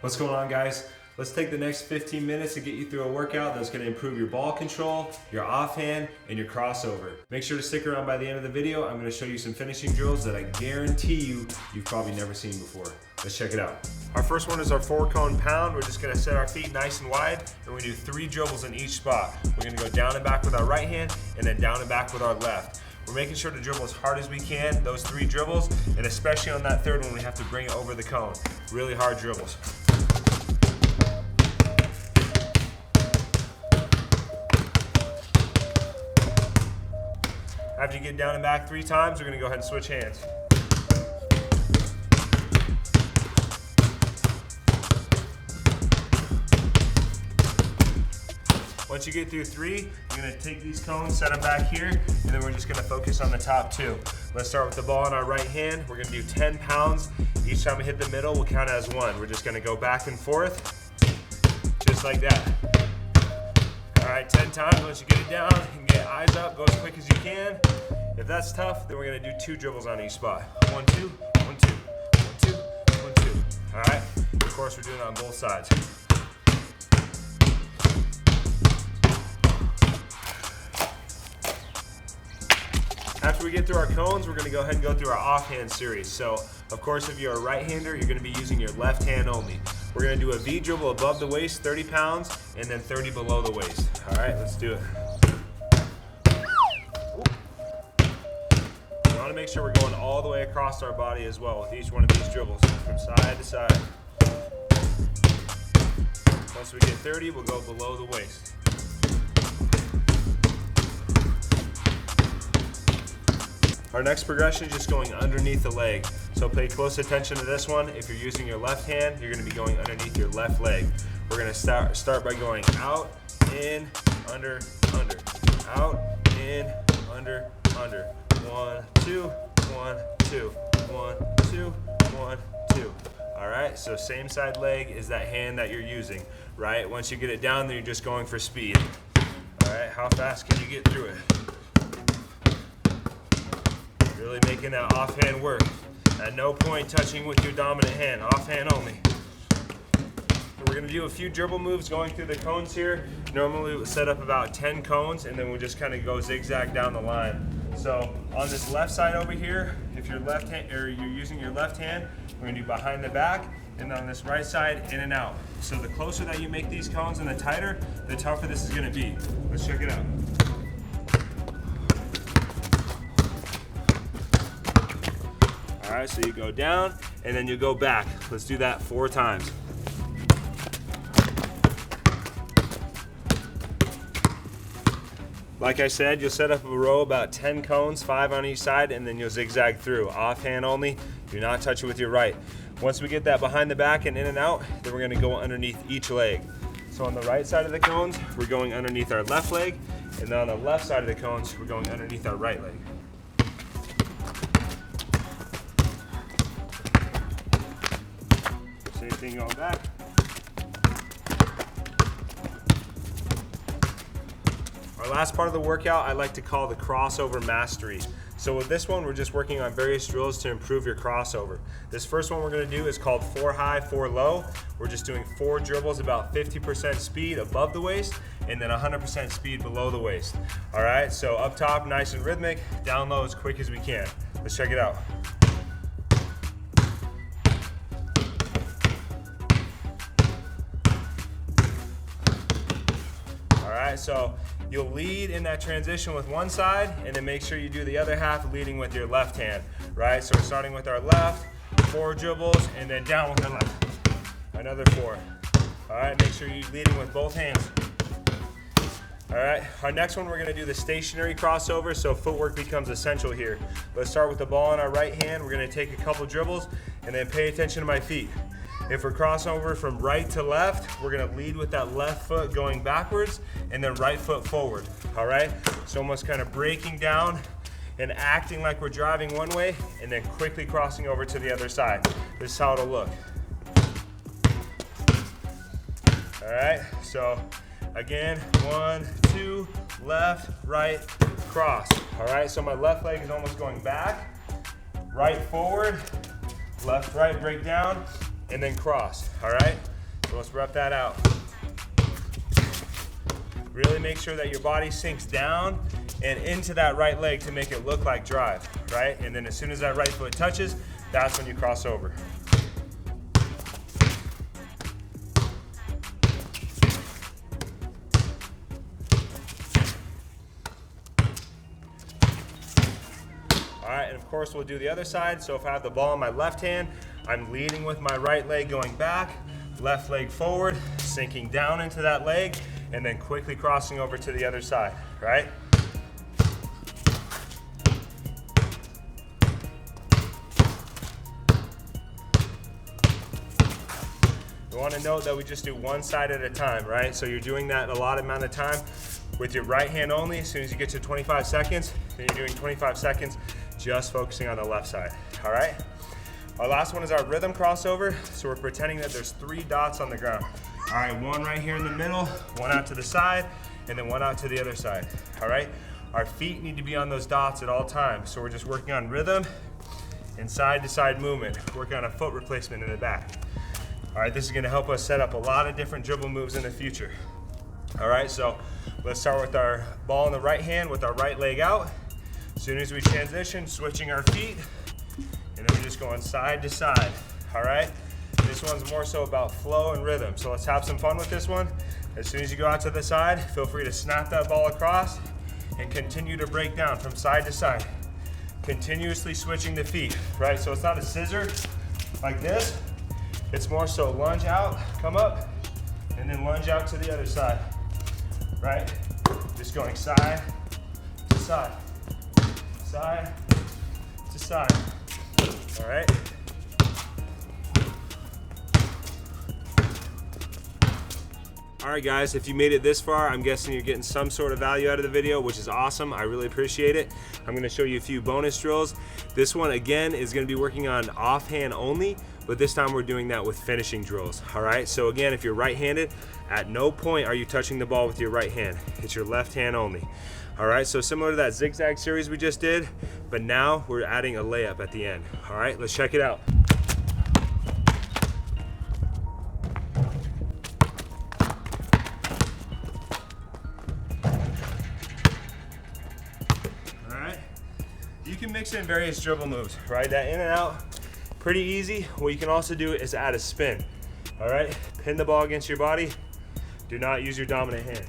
What's going on, guys? Let's take the next 15 minutes to get you through a workout that's going to improve your ball control, your offhand, and your crossover. Make sure to stick around by the end of the video. I'm going to show you some finishing drills that I guarantee you've probably never seen before. Let's check it out. Our first one is our 4-cone pound. We're just going to set our feet nice and wide, and we do 3 dribbles in each spot. We're going to go down and back with our right hand, and then down and back with our left. We're making sure to dribble as hard as we can, those 3 dribbles, and especially on that third one, we have to bring it over the cone. Really hard dribbles. After you get down and back 3 times, we're going to go ahead and switch hands. Once you get through 3, you're going to take these cones, set them back here, and then we're just going to focus on the top 2. Let's start with the ball in our right hand. We're going to do 10 pounds. Each time we hit the middle, we'll count it as 1. We're just going to go back and forth, just like that. All right, 10 times. Once you get it down, you can get eyes up, go as quick as you can. If that's tough, then we're going to do 2 dribbles on each spot. 1, 2, 1, 2, 1, 2, 1, 2. All right, of course, we're doing it on both sides. After we get through our cones, we're going to go ahead and go through our offhand series. So, of course, if you're a right-hander, you're going to be using your left hand only. We're going to do a V dribble above the waist, 30 pounds, and then 30 below the waist. All right, let's do it. We want to make sure we're going all the way across our body as well with each one of these dribbles, from side to side. Once we get 30, we'll go below the waist. Our next progression is just going underneath the leg. So pay close attention to this one. If you're using your left hand, you're going to be going underneath your left leg. We're going to start by going out, in, under, under. Out, in, under, under. 1, 2, 1, 2, 1, 2, 1, 2. All right, so same side leg is that hand that you're using, right? Once you get it down, then you're just going for speed. All right, how fast can you get through it? Really making that offhand work. At no point touching with your dominant hand, offhand only. We're going to do a few dribble moves going through the cones here. Normally we'll set up about 10 cones, and then we'll just kind of go zigzag down the line. So on this left side over here, if you're left hand or you're using your left hand, we're going to do behind the back, and on this right side, in and out. So the closer that you make these cones and the tighter, the tougher this is going to be. Let's check it out. All right, so you go down and then you go back. Let's do that 4 times. Like I said, you'll set up a row about 10 cones, 5 on each side, and then you'll zigzag through. Offhand only, do not touch it with your right. Once we get that behind the back and in and out, then we're gonna go underneath each leg. So on the right side of the cones, we're going underneath our left leg, and then on the left side of the cones, we're going underneath our right leg. Same thing going back. Our last part of the workout I like to call the crossover mastery. So with this one, we're just working on various drills to improve your crossover. This first one we're going to do is called 4 high, 4 low. We're just doing 4 dribbles, about 50% speed above the waist, and then 100% speed below the waist. All right, so up top, nice and rhythmic, down low as quick as we can. Let's check it out. So you'll lead in that transition with one side, and then make sure you do the other half leading with your left hand, right? So we're starting with our left, 4 dribbles, and then down with our left. Another 4. All right, make sure you're leading with both hands. All right, our next one, we're gonna do the stationary crossover, so footwork becomes essential here. Let's start with the ball in our right hand. We're gonna take a couple dribbles, and then pay attention to my feet. If we're crossover from right to left, we're gonna lead with that left foot going backwards and then right foot forward, all right? So almost kind of breaking down and acting like we're driving one way and then quickly crossing over to the other side. This is how it'll look. All right, so again, 1, 2, left, right, cross. All right, so my left leg is almost going back, right forward, left, right, break down, and then cross, all right? So let's rep that out. Really make sure that your body sinks down and into that right leg to make it look like drive, right? And then as soon as that right foot touches, that's when you cross over. All right, and of course we'll do the other side. So if I have the ball in my left hand, I'm leading with my right leg going back, left leg forward, sinking down into that leg, and then quickly crossing over to the other side, right? You want to note that we just do one side at a time, right? So you're doing that a lot amount of time with your right hand only. As soon as you get to 25 seconds, then you're doing 25 seconds just focusing on the left side, all right? Our last one is our rhythm crossover. So we're pretending that there's 3 dots on the ground. All right, one right here in the middle, one out to the side, and then one out to the other side, all right? Our feet need to be on those dots at all times. So we're just working on rhythm and side to side movement, working on a foot replacement in the back. All right, this is gonna help us set up a lot of different dribble moves in the future. All right, so let's start with our ball in the right hand with our right leg out. As soon as we transition, switching our feet, and then we're just going side to side, all right? This one's more so about flow and rhythm, so let's have some fun with this one. As soon as you go out to the side, feel free to snap that ball across and continue to break down from side to side, continuously switching the feet, right? So it's not a scissor like this, it's more so lunge out, come up, and then lunge out to the other side, right? Just going side to side, side to side, all right? All right guys, if you made it this far, I'm guessing you're getting some sort of value out of the video, which is awesome. I really appreciate it. I'm gonna show you a few bonus drills. This one again is gonna be working on offhand only, but this time we're doing that with finishing drills, all right? So again, if you're right-handed, at no point are you touching the ball with your right hand. It's your left hand only. All right, so similar to that zigzag series we just did, but now we're adding a layup at the end. All right, let's check it out. You can mix in various dribble moves, right? That in and out, pretty easy. What you can also do is add a spin, all right? Pin the ball against your body. Do not use your dominant hand.